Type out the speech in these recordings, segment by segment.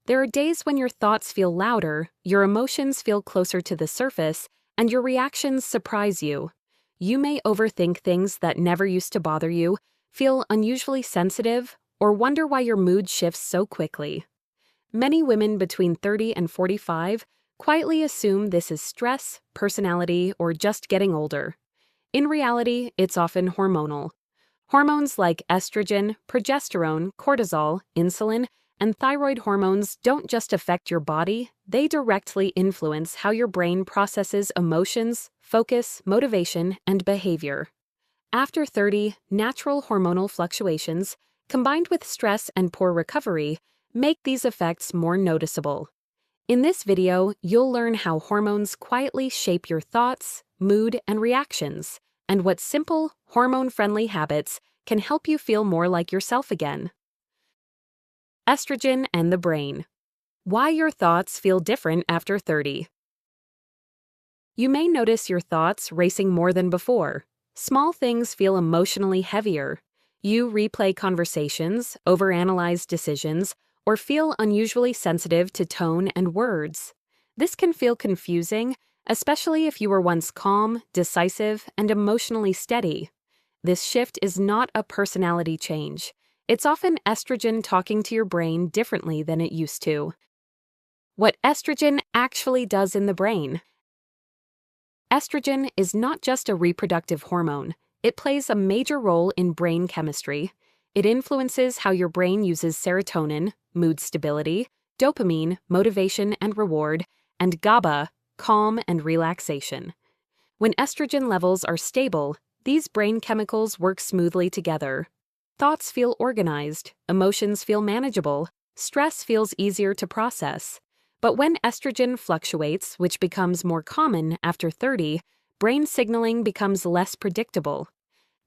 There are days when your thoughts feel louder, your emotions feel closer to the surface, and your reactions surprise you. You may overthink things that never used to bother you, feel unusually sensitive, or wonder why your mood shifts so quickly. Many women between 30 and 45 quietly assume this is stress, personality, or just getting older. In reality, it's often hormonal. Hormones like estrogen, progesterone, cortisol, insulin, and thyroid hormones don't just affect your body, they directly influence how your brain processes emotions, focus, motivation, and behavior. After 30, natural hormonal fluctuations, combined with stress and poor recovery, make these effects more noticeable. In this video, you'll learn how hormones quietly shape your thoughts, mood, and reactions, and what simple, hormone-friendly habits can help you feel more like yourself again. Estrogen and the brain. Why your thoughts feel different after 30. You may notice your thoughts racing more than before. Small things feel emotionally heavier. You replay conversations, overanalyze decisions, or feel unusually sensitive to tone and words. This can feel confusing, especially if you were once calm, decisive, and emotionally steady. This shift is not a personality change. It's often estrogen talking to your brain differently than it used to. What estrogen actually does in the brain. Estrogen is not just a reproductive hormone. It plays a major role in brain chemistry. It influences how your brain uses serotonin, mood stability, dopamine, motivation and reward, and GABA, calm and relaxation. When estrogen levels are stable, these brain chemicals work smoothly together. Thoughts feel organized, emotions feel manageable, stress feels easier to process. But when estrogen fluctuates, which becomes more common after 30, brain signaling becomes less predictable.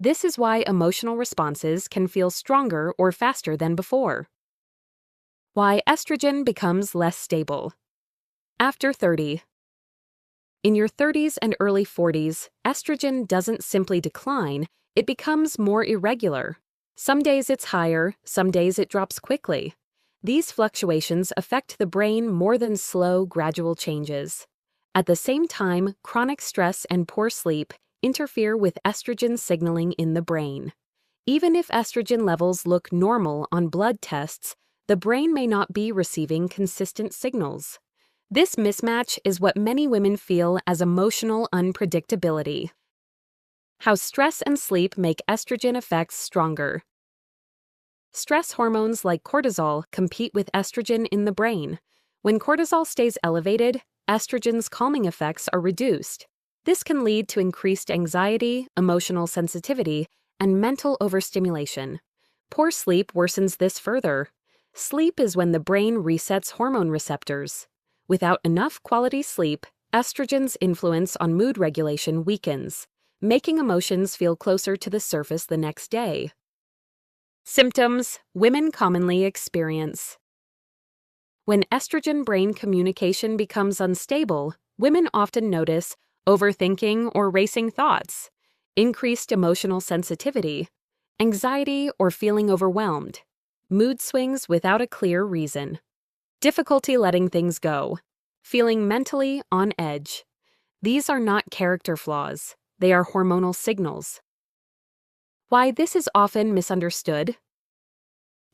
This is why emotional responses can feel stronger or faster than before. Why estrogen becomes less stable. After 30. In your 30s and early 40s, estrogen doesn't simply decline, it becomes more irregular. Some days it's higher, some days it drops quickly. These fluctuations affect the brain more than slow, gradual changes. At the same time, chronic stress and poor sleep interfere with estrogen signaling in the brain. Even if estrogen levels look normal on blood tests, the brain may not be receiving consistent signals. This mismatch is what many women feel as emotional unpredictability. How stress and sleep make estrogen effects stronger. Stress hormones like cortisol compete with estrogen in the brain. When cortisol stays elevated, estrogen's calming effects are reduced. This can lead to increased anxiety, emotional sensitivity, and mental overstimulation. Poor sleep worsens this further. Sleep is when the brain resets hormone receptors. Without enough quality sleep, estrogen's influence on mood regulation weakens, making emotions feel closer to the surface the next day. Symptoms women commonly experience. When estrogen-brain communication becomes unstable, women often notice overthinking or racing thoughts, increased emotional sensitivity, anxiety or feeling overwhelmed, mood swings without a clear reason, difficulty letting things go, feeling mentally on edge. These are not character flaws, they are hormonal signals. Why this is often misunderstood?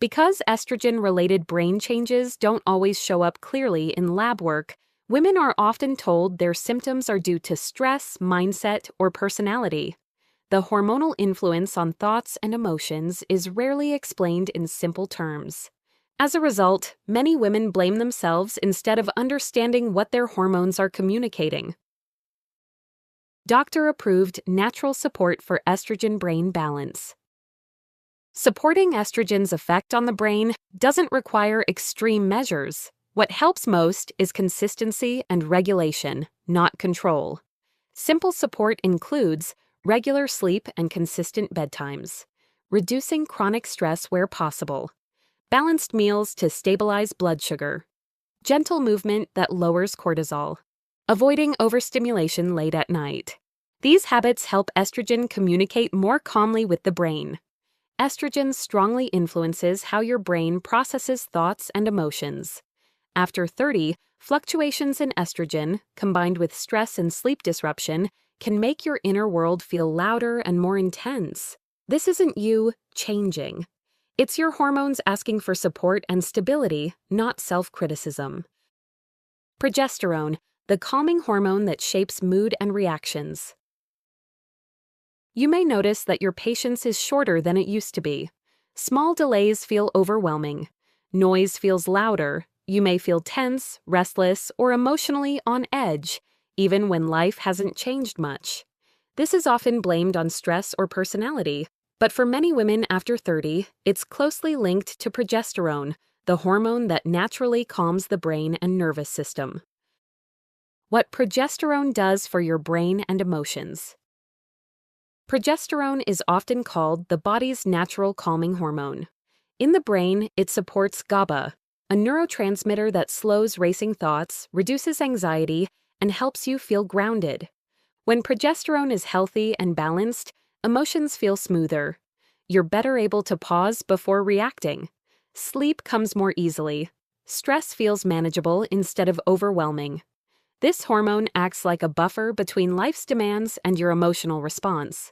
Because estrogen-related brain changes don't always show up clearly in lab work, women are often told their symptoms are due to stress, mindset, or personality. The hormonal influence on thoughts and emotions is rarely explained in simple terms. As a result, many women blame themselves instead of understanding what their hormones are communicating. Doctor-approved natural support for estrogen-brain balance. Supporting estrogen's effect on the brain doesn't require extreme measures. What helps most is consistency and regulation, not control. Simple support includes regular sleep and consistent bedtimes, reducing chronic stress where possible, balanced meals to stabilize blood sugar, gentle movement that lowers cortisol, avoiding overstimulation late at night. These habits help estrogen communicate more calmly with the brain. Estrogen strongly influences how your brain processes thoughts and emotions. After 30, fluctuations in estrogen, combined with stress and sleep disruption, can make your inner world feel louder and more intense. This isn't you changing. It's your hormones asking for support and stability, not self-criticism. Progesterone, the calming hormone that shapes mood and reactions. You may notice that your patience is shorter than it used to be. Small delays feel overwhelming. Noise feels louder. You may feel tense, restless, or emotionally on edge, even when life hasn't changed much. This is often blamed on stress or personality, but for many women after 30, it's closely linked to progesterone, the hormone that naturally calms the brain and nervous system. What progesterone does for your brain and emotions. Progesterone is often called the body's natural calming hormone. In the brain, it supports GABA, a neurotransmitter that slows racing thoughts, reduces anxiety, and helps you feel grounded. When progesterone is healthy and balanced, emotions feel smoother. You're better able to pause before reacting. Sleep comes more easily. Stress feels manageable instead of overwhelming. This hormone acts like a buffer between life's demands and your emotional response.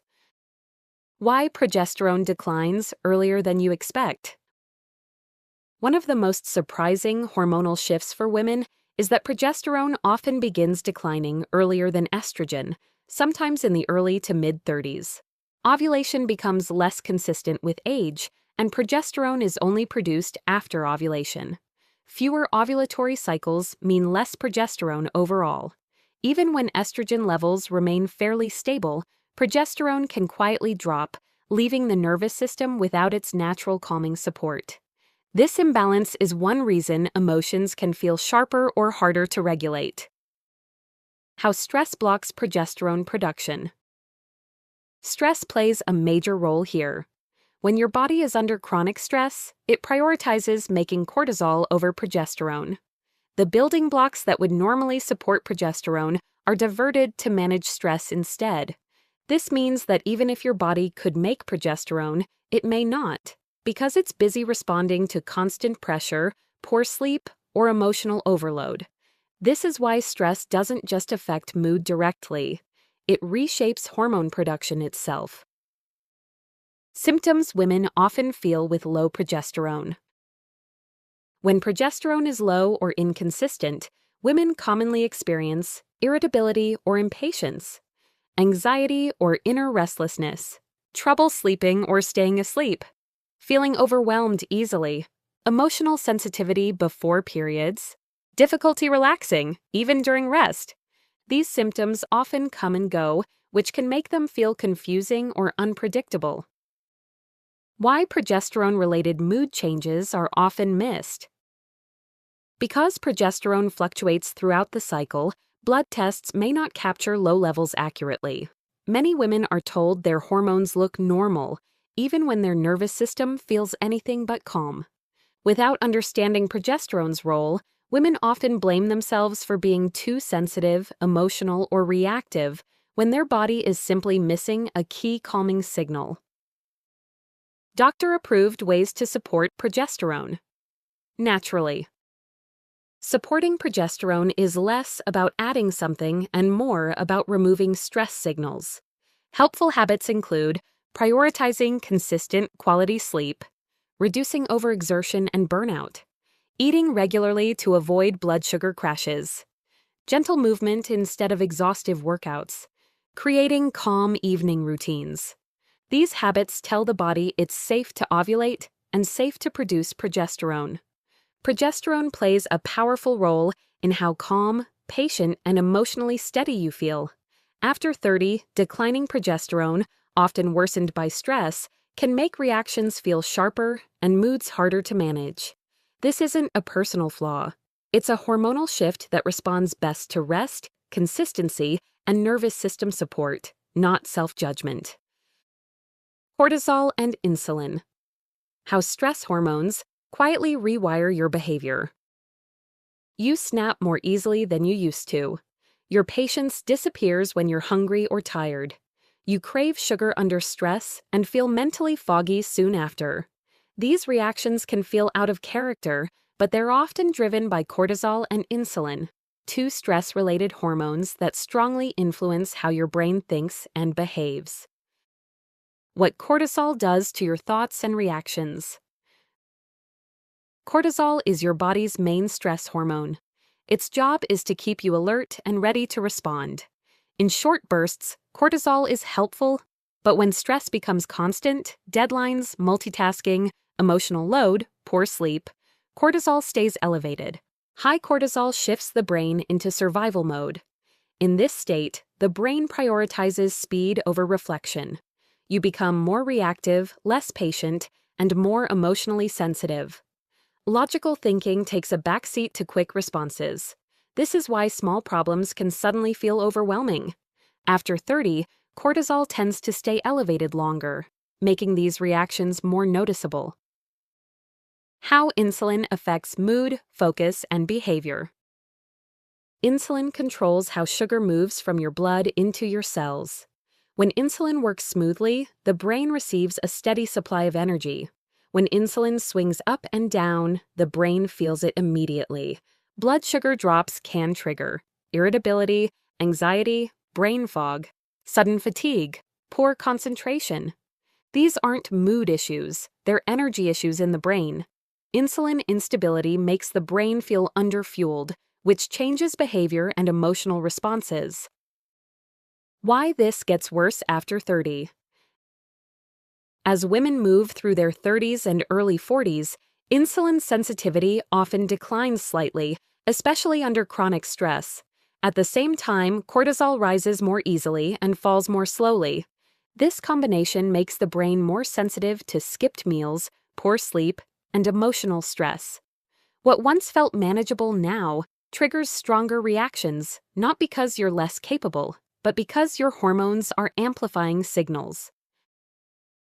Why progesterone declines earlier than you expect. One of the most surprising hormonal shifts for women is that progesterone often begins declining earlier than estrogen, sometimes in the early to mid-30s. Ovulation becomes less consistent with age, and progesterone is only produced after ovulation. Fewer ovulatory cycles mean less progesterone overall. Even when estrogen levels remain fairly stable, progesterone can quietly drop, leaving the nervous system without its natural calming support. This imbalance is one reason emotions can feel sharper or harder to regulate. How stress blocks progesterone production. Stress plays a major role here. When your body is under chronic stress, it prioritizes making cortisol over progesterone. The building blocks that would normally support progesterone are diverted to manage stress instead. This means that even if your body could make progesterone, it may not, because it's busy responding to constant pressure, poor sleep, or emotional overload. This is why stress doesn't just affect mood directly. It reshapes hormone production itself. Symptoms women often feel with low progesterone. When progesterone is low or inconsistent, women commonly experience irritability or impatience, anxiety or inner restlessness, trouble sleeping or staying asleep, feeling overwhelmed easily, emotional sensitivity before periods, difficulty relaxing, even during rest. These symptoms often come and go, which can make them feel confusing or unpredictable. Why progesterone-related mood changes are often missed. Because progesterone fluctuates throughout the cycle, blood tests may not capture low levels accurately. Many women are told their hormones look normal, even when their nervous system feels anything but calm. Without understanding progesterone's role, women often blame themselves for being too sensitive, emotional, or reactive when their body is simply missing a key calming signal. Doctor-approved ways to support progesterone. Naturally. Supporting progesterone is less about adding something and more about removing stress signals. Helpful habits include prioritizing consistent quality sleep, reducing overexertion and burnout, eating regularly to avoid blood sugar crashes, gentle movement instead of exhaustive workouts, creating calm evening routines. These habits tell the body it's safe to ovulate and safe to produce progesterone. Progesterone plays a powerful role in how calm, patient, and emotionally steady you feel. After 30, declining progesterone, often worsened by stress, can make reactions feel sharper and moods harder to manage. This isn't a personal flaw. It's a hormonal shift that responds best to rest, consistency, and nervous system support, not self-judgment. Cortisol and insulin. How stress hormones quietly rewire your behavior. You snap more easily than you used to. Your patience disappears when you're hungry or tired. You crave sugar under stress and feel mentally foggy soon after. These reactions can feel out of character, but they're often driven by cortisol and insulin, two stress-related hormones that strongly influence how your brain thinks and behaves. What cortisol does to your thoughts and reactions. Cortisol is your body's main stress hormone. Its job is to keep you alert and ready to respond. In short bursts, cortisol is helpful, but when stress becomes constant, deadlines, multitasking, emotional load, poor sleep, cortisol stays elevated. High cortisol shifts the brain into survival mode. In this state, the brain prioritizes speed over reflection. You become more reactive, less patient, and more emotionally sensitive. Logical thinking takes a backseat to quick responses. This is why small problems can suddenly feel overwhelming. After 30, cortisol tends to stay elevated longer, making these reactions more noticeable. How insulin affects mood, focus, and behavior. Insulin controls how sugar moves from your blood into your cells. When insulin works smoothly, the brain receives a steady supply of energy. When insulin swings up and down, the brain feels it immediately. Blood sugar drops can trigger irritability, anxiety, brain fog, sudden fatigue, poor concentration. These aren't mood issues, they're energy issues in the brain. Insulin instability makes the brain feel underfueled, which changes behavior and emotional responses. Why this gets worse after 30. As women move through their 30s and early 40s, insulin sensitivity often declines slightly, especially under chronic stress. At the same time, cortisol rises more easily and falls more slowly. This combination makes the brain more sensitive to skipped meals, poor sleep, and emotional stress. What once felt manageable now triggers stronger reactions, not because you're less capable, but because your hormones are amplifying signals.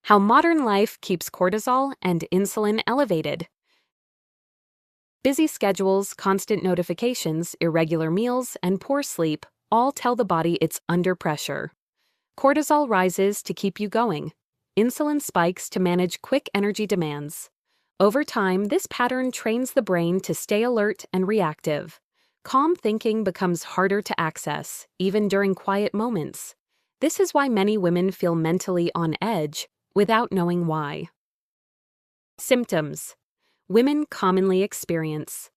How modern life keeps cortisol and insulin elevated. Busy schedules, constant notifications, irregular meals, and poor sleep all tell the body it's under pressure. Cortisol rises to keep you going. Insulin spikes to manage quick energy demands. Over time, this pattern trains the brain to stay alert and reactive. Calm thinking becomes harder to access, even during quiet moments. This is why many women feel mentally on edge, without knowing why. Symptoms women commonly experience.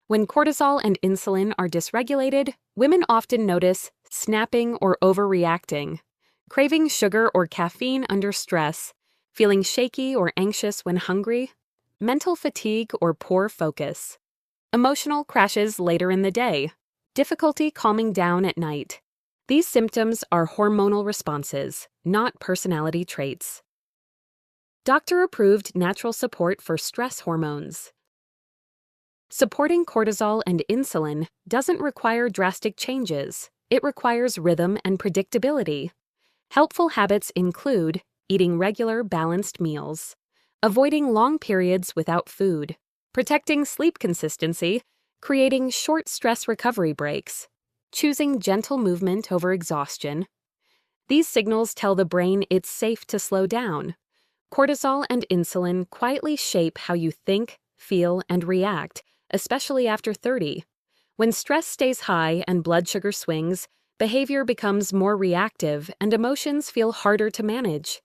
When cortisol and insulin are dysregulated, women often notice snapping or overreacting, craving sugar or caffeine under stress, feeling shaky or anxious when hungry, mental fatigue or poor focus, emotional crashes later in the day, difficulty calming down at night. These symptoms are hormonal responses, not personality traits. Doctor-approved natural support for stress hormones. Supporting cortisol and insulin doesn't require drastic changes. It requires rhythm and predictability. Helpful habits include eating regular, balanced meals, avoiding long periods without food, protecting sleep consistency, creating short stress recovery breaks, choosing gentle movement over exhaustion. These signals tell the brain it's safe to slow down. Cortisol and insulin quietly shape how you think, feel, and react, especially after 30. When stress stays high and blood sugar swings, behavior becomes more reactive and emotions feel harder to manage.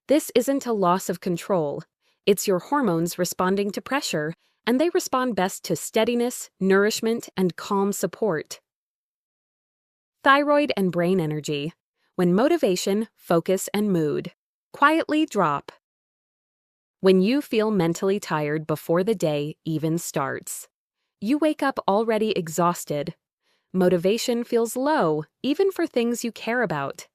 This isn't a loss of control. It's your hormones responding to pressure, and they respond best to steadiness, nourishment, and calm support. Thyroid and brain energy. When motivation, focus, and mood quietly drop. When you feel mentally tired before the day even starts. You wake up already exhausted. Motivation feels low, even for things you care about.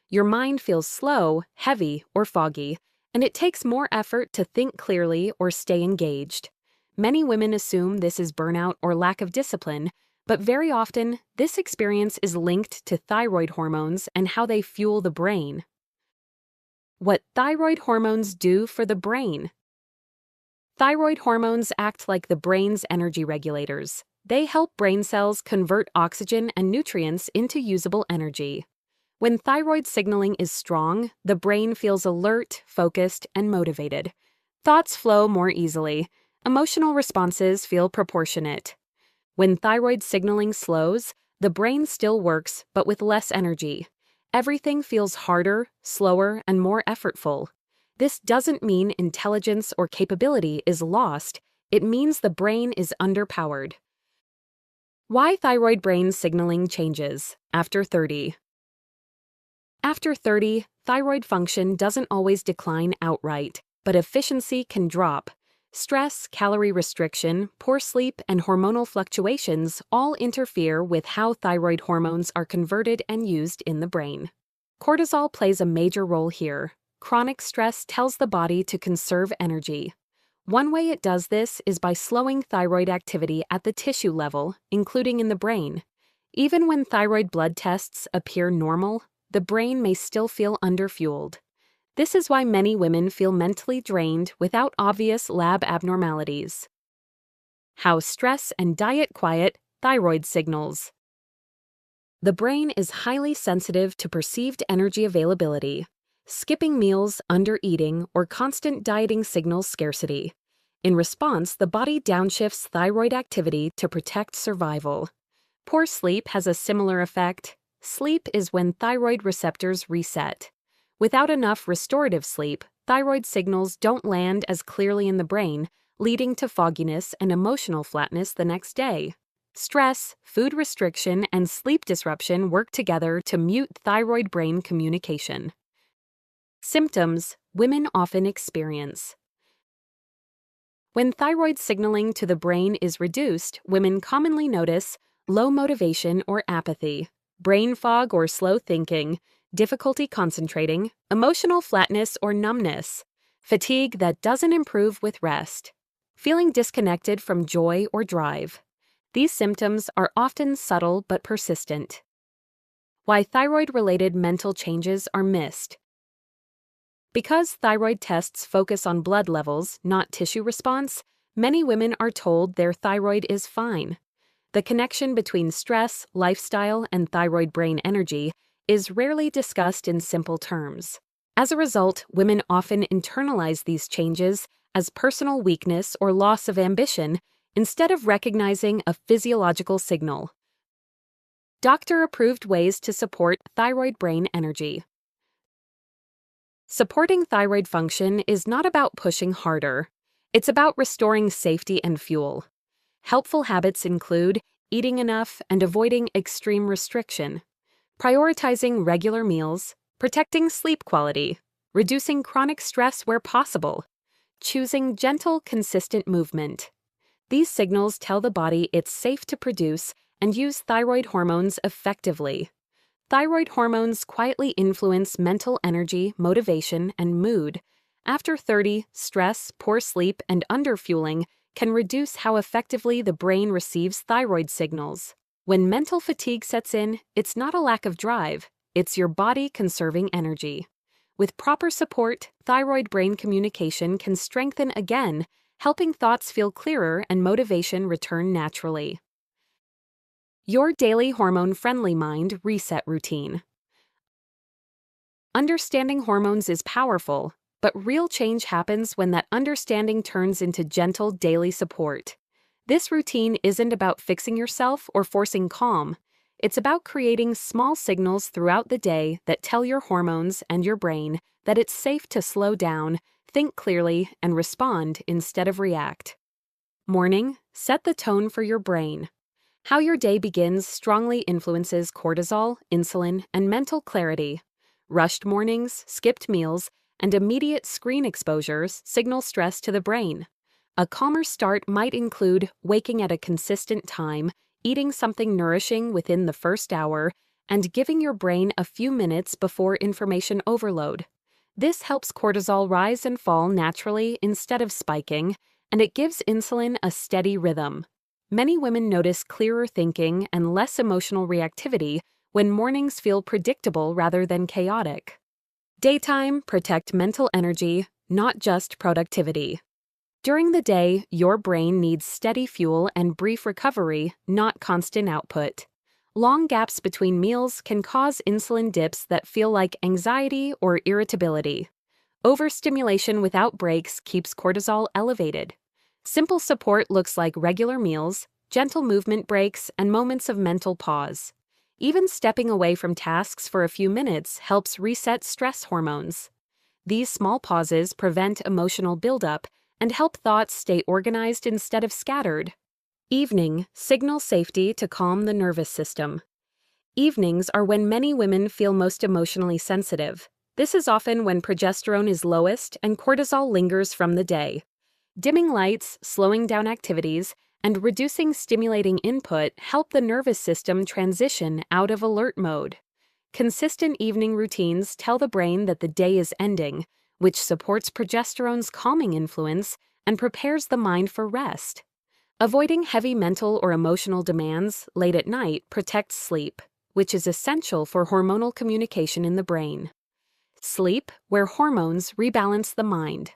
Your mind feels slow, heavy, or foggy, and it takes more effort to think clearly or stay engaged. Many women assume this is burnout or lack of discipline, but very often, this experience is linked to thyroid hormones and how they fuel the brain. What thyroid hormones do for the brain. Thyroid hormones act like the brain's energy regulators. They help brain cells convert oxygen and nutrients into usable energy. When thyroid signaling is strong, the brain feels alert, focused, and motivated. Thoughts flow more easily. Emotional responses feel proportionate. When thyroid signaling slows, the brain still works, but with less energy. Everything feels harder, slower, and more effortful. This doesn't mean intelligence or capability is lost, it means the brain is underpowered. Why thyroid brain signaling changes after 30? After 30, thyroid function doesn't always decline outright, but efficiency can drop. Stress, calorie restriction, poor sleep, and hormonal fluctuations all interfere with how thyroid hormones are converted and used in the brain. Cortisol plays a major role here. Chronic stress tells the body to conserve energy. One way it does this is by slowing thyroid activity at the tissue level, including in the brain. Even when thyroid blood tests appear normal, the brain may still feel underfueled. This is why many women feel mentally drained without obvious lab abnormalities. How stress and diet quiet thyroid signals. The brain is highly sensitive to perceived energy availability. Skipping meals, undereating, or constant dieting signals scarcity. In response, the body downshifts thyroid activity to protect survival. Poor sleep has a similar effect. Sleep is when thyroid receptors reset. Without enough restorative sleep, thyroid signals don't land as clearly in the brain, leading to fogginess and emotional flatness the next day. Stress, food restriction, and sleep disruption work together to mute thyroid-brain communication. Symptoms women often experience. When thyroid signaling to the brain is reduced, women commonly notice low motivation or apathy, brain fog or slow thinking, difficulty concentrating, emotional flatness or numbness, fatigue that doesn't improve with rest, feeling disconnected from joy or drive. These symptoms are often subtle but persistent. Why thyroid-related mental changes are missed. Because thyroid tests focus on blood levels, not tissue response, many women are told their thyroid is fine. The connection between stress, lifestyle, and thyroid brain energy is rarely discussed in simple terms. As a result, women often internalize these changes as personal weakness or loss of ambition instead of recognizing a physiological signal. Doctor-approved ways to support thyroid brain energy. Supporting thyroid function is not about pushing harder. It's about restoring safety and fuel. Helpful habits include eating enough and avoiding extreme restriction, prioritizing regular meals, protecting sleep quality, reducing chronic stress where possible, choosing gentle, consistent movement. These signals tell the body it's safe to produce and use thyroid hormones effectively. Thyroid hormones quietly influence mental energy, motivation, and mood. After 30, stress, poor sleep, and underfueling can reduce how effectively the brain receives thyroid signals. When mental fatigue sets in, it's not a lack of drive, it's your body conserving energy. With proper support, thyroid-brain communication can strengthen again, helping thoughts feel clearer and motivation return naturally. Your daily hormone-friendly mind reset routine. Understanding hormones is powerful, but real change happens when that understanding turns into gentle daily support. This routine isn't about fixing yourself or forcing calm. It's about creating small signals throughout the day that tell your hormones and your brain that it's safe to slow down, think clearly, and respond instead of react. Morning, set the tone for your brain. How your day begins strongly influences cortisol, insulin, and mental clarity. Rushed mornings, skipped meals, and immediate screen exposures signal stress to the brain. A calmer start might include waking at a consistent time, eating something nourishing within the first hour, and giving your brain a few minutes before information overload. This helps cortisol rise and fall naturally instead of spiking, and it gives insulin a steady rhythm. Many women notice clearer thinking and less emotional reactivity when mornings feel predictable rather than chaotic. Daytime, protect mental energy, not just productivity. During the day, your brain needs steady fuel and brief recovery, not constant output. Long gaps between meals can cause insulin dips that feel like anxiety or irritability. Overstimulation without breaks keeps cortisol elevated. Simple support looks like regular meals, gentle movement breaks, and moments of mental pause. Even stepping away from tasks for a few minutes helps reset stress hormones. These small pauses prevent emotional buildup and help thoughts stay organized instead of scattered. Evening signal safety to calm the nervous system. Evenings are when many women feel most emotionally sensitive. This is often when progesterone is lowest and cortisol lingers from the day. Dimming lights, slowing down activities, and reducing stimulating input help the nervous system transition out of alert mode. Consistent evening routines tell the brain that the day is ending, which supports progesterone's calming influence and prepares the mind for rest. Avoiding heavy mental or emotional demands late at night protects sleep, which is essential for hormonal communication in the brain. Sleep, where hormones rebalance the mind.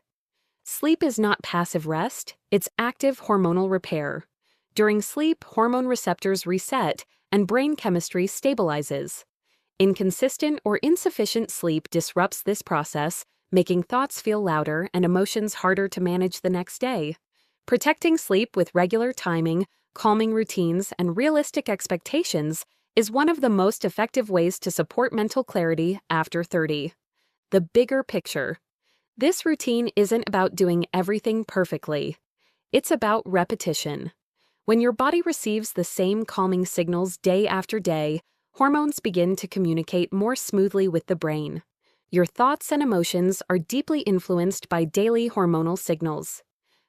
Sleep is not passive rest, it's active hormonal repair. During sleep, hormone receptors reset and brain chemistry stabilizes. Inconsistent or insufficient sleep disrupts this process, making thoughts feel louder and emotions harder to manage the next day. Protecting sleep with regular timing, calming routines, and realistic expectations is one of the most effective ways to support mental clarity after 30. The bigger picture. This routine isn't about doing everything perfectly. It's about repetition. When your body receives the same calming signals day after day, hormones begin to communicate more smoothly with the brain. Your thoughts and emotions are deeply influenced by daily hormonal signals.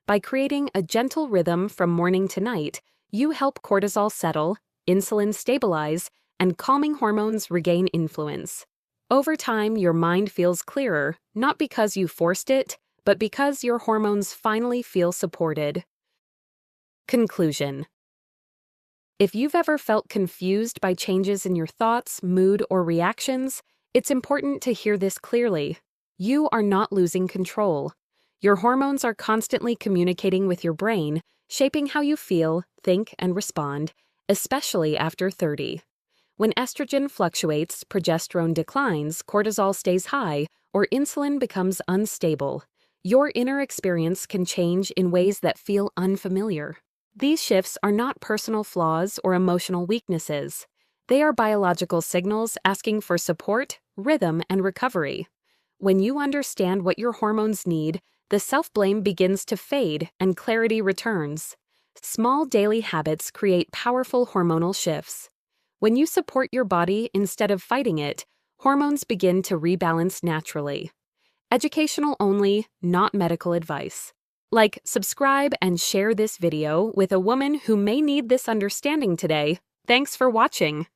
By creating a gentle rhythm from morning to night, you help cortisol settle, insulin stabilize, and calming hormones regain influence. Over time, your mind feels clearer, not because you forced it, but because your hormones finally feel supported. Conclusion. If you've ever felt confused by changes in your thoughts, mood, or reactions, it's important to hear this clearly. You are not losing control. Your hormones are constantly communicating with your brain, shaping how you feel, think, and respond, especially after 30. When estrogen fluctuates, progesterone declines, cortisol stays high, or insulin becomes unstable, your inner experience can change in ways that feel unfamiliar. These shifts are not personal flaws or emotional weaknesses. They are biological signals asking for support, rhythm, and recovery. When you understand what your hormones need, the self-blame begins to fade and clarity returns. Small daily habits create powerful hormonal shifts. When you support your body instead of fighting it, hormones begin to rebalance naturally. Educational only, not medical advice. Like, subscribe, and share this video with a woman who may need this understanding today. Thanks for watching.